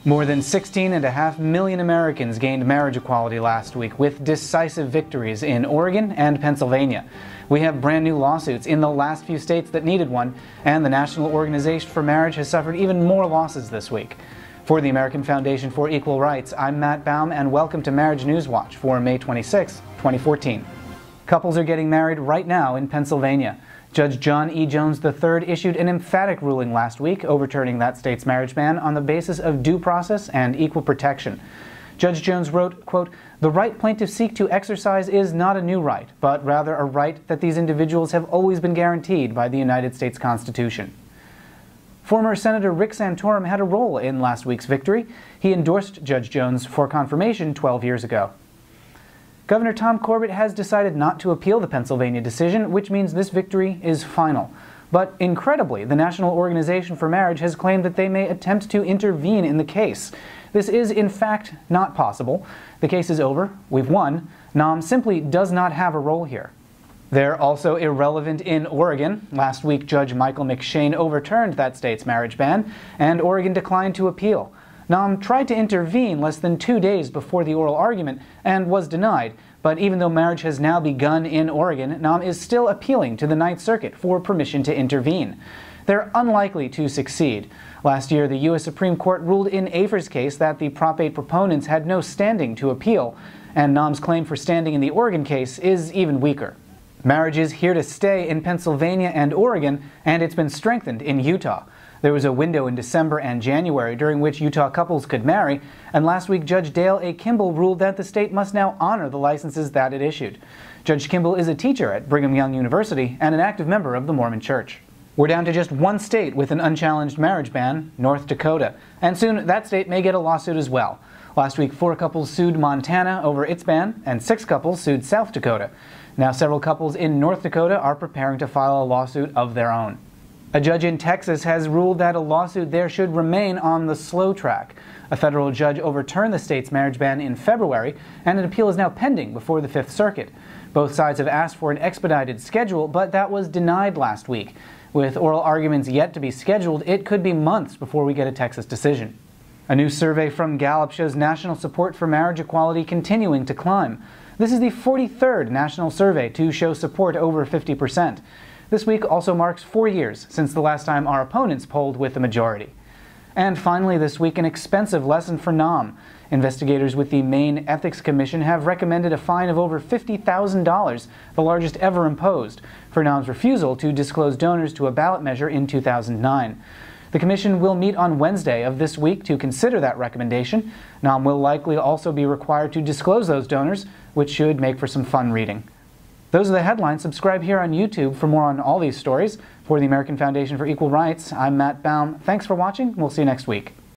More than 16.5 million Americans gained marriage equality last week with decisive victories in Oregon and Pennsylvania. We have brand new lawsuits in the last few states that needed one, and the National Organization for Marriage has suffered even more losses this week. For the American Foundation for Equal Rights, I'm Matt Baum, and welcome to Marriage News Watch for May 26, 2014. Couples are getting married right now in Pennsylvania. Judge John E. Jones III issued an emphatic ruling last week overturning that state's marriage ban on the basis of due process and equal protection. Judge Jones wrote, quote, "The right plaintiffs seek to exercise is not a new right, but rather a right that these individuals have always been guaranteed by the United States Constitution." Former Senator Rick Santorum had a role in last week's victory. He endorsed Judge Jones for confirmation 12 years ago. Governor Tom Corbett has decided not to appeal the Pennsylvania decision, which means this victory is final. But incredibly, the National Organization for Marriage has claimed that they may attempt to intervene in the case. This is, in fact, not possible. The case is over. We've won. NAM simply does not have a role here. They're also irrelevant in Oregon. Last week, Judge Michael McShane overturned that state's marriage ban, and Oregon declined to appeal. NAM tried to intervene less than 2 days before the oral argument and was denied, but even though marriage has now begun in Oregon, NAM is still appealing to the Ninth Circuit for permission to intervene. They're unlikely to succeed. Last year, the U.S. Supreme Court ruled in Afer's case that the Prop 8 proponents had no standing to appeal, and NAM's claim for standing in the Oregon case is even weaker. Marriage is here to stay in Pennsylvania and Oregon, and it's been strengthened in Utah. There was a window in December and January during which Utah couples could marry, and last week Judge Dale A. Kimball ruled that the state must now honor the licenses that it issued. Judge Kimball is a teacher at Brigham Young University and an active member of the Mormon Church. We're down to just one state with an unchallenged marriage ban, North Dakota, and soon that state may get a lawsuit as well. Last week, 4 couples sued Montana over its ban, and 6 couples sued South Dakota. Now several couples in North Dakota are preparing to file a lawsuit of their own. A judge in Texas has ruled that a lawsuit there should remain on the slow track. A federal judge overturned the state's marriage ban in February, and an appeal is now pending before the Fifth Circuit. Both sides have asked for an expedited schedule, but that was denied last week. With oral arguments yet to be scheduled, it could be months before we get a Texas decision. A new survey from Gallup shows national support for marriage equality continuing to climb. This is the 43rd national survey to show support over 50%. This week also marks 4 years since the last time our opponents polled with the majority. And finally this week, an expensive lesson for NAM. Investigators with the Maine Ethics Commission have recommended a fine of over $50,000, the largest ever imposed, for NAM's refusal to disclose donors to a ballot measure in 2009. The commission will meet on Wednesday of this week to consider that recommendation. NAM will likely also be required to disclose those donors, which should make for some fun reading. Those are the headlines. Subscribe here on YouTube for more on all these stories. For the American Foundation for Equal Rights, I'm Matt Baum. Thanks for watching. We'll see you next week.